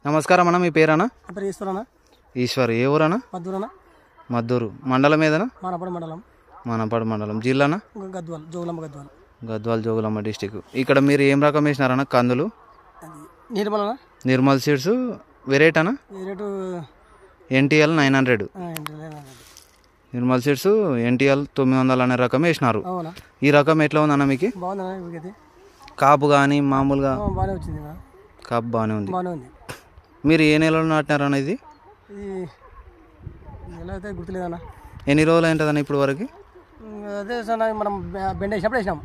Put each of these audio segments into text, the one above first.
నమస్కారం అన్న, మీ పేరన్నా? ఈశ్వర్. ఏ ఊరన్నా? మద్దూరు మండలం ఏదన్నా? మానపాడు మండలం. జిల్లానా? గద్వాల్ జోగులాంబ డిస్టిక్. ఇక్కడ మీరు ఏం రకం వేసినారన్నా కందులు? నిర్మల్ సీడ్స్. వెరైటీ అన్నా? NTL 900. నిర్మల్ సీడ్స్ NTL 900 అనే రకం వేసినారు. ఈ రకం ఎట్లా ఉందన్న మీకు? కాపు కానీ మామూలుగా కాపు బాగానే ఉంది. మీరు ఏ నెలలో నాటినారన్న ఇది? గుర్తులేదన్నా. ఎన్ని రోజులు అయింటుందన్న ఇప్పుడు వరకు? అదే మనం బెండ వేసినప్పుడు వేసినాం.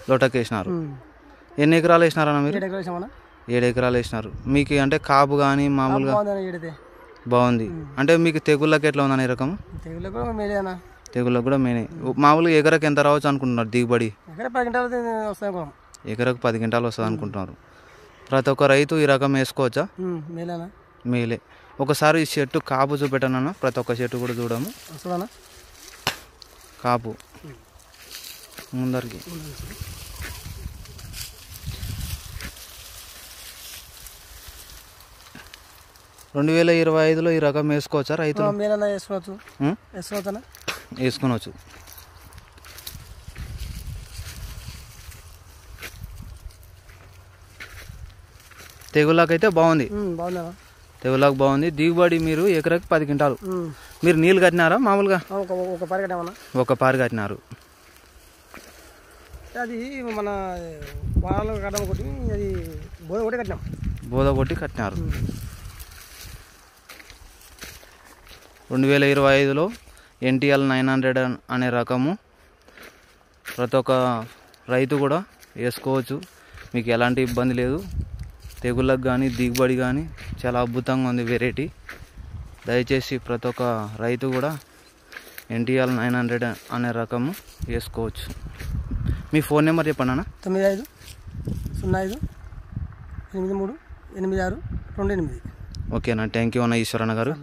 లోటకి వేసినారు. ఎన్ని ఎకరాలు వేసినారన్న మీరు? 7 ఎకరాలు వేసినారు. మీకు అంటే కాపు కానీ మామూలుగా బాగుంది. అంటే మీకు తెగుళ్ళకి ఎట్లా ఉందన్న ఈ రకం? తెగుళ్ళకి కూడా మేనే. మామూలుగా ఎకరకు ఎంత రావచ్చు అనుకుంటున్నారు దిగుబడి? ఎకరకు 10 క్వింటాలు వస్తుంది అనుకుంటున్నారు. ప్రతి ఒక్క రైతు ఈ రకం వేసుకోవచ్చా? మేలే. ఒకసారి ఈ చెట్టు కాపు చూపెట్టానన్నా, ప్రతి ఒక్క చెట్టు కూడా చూడము. కాపు ముందరికి 2025లో ఈ రకం వేసుకోవచ్చా రైతులు? వేసుకోవచ్చు. తెగుళ్ళకైతే బాగుంది. తెగుళ్ళకి బాగుంది. దిగుబడి మీరు ఎకరాకి 10 క్వింటాలు. మీరు నీళ్ళు కట్టినారా మామూలుగా? ఒక పారి కట్టినారు. అది మన బోధ కొట్టి కట్టినారు. 2025లో NTL 900 అనే రకము ప్రతి ఒక్క రైతు కూడా వేసుకోవచ్చు. మీకు ఎలాంటి ఇబ్బంది లేదు. తెగుళ్ళకు కానీ దిగుబడి కానీ చాలా అద్భుతంగా ఉంది వెరైటీ. దయచేసి ప్రతి ఒక్క రైతు కూడా NTL 900 అనే రకము వేసుకోవచ్చు. మీ ఫోన్ నెంబర్ చెప్పండి అన్న. 9505838628. ఓకేనా? థ్యాంక్ యూ అన్న ఈశ్వరన్న గారు.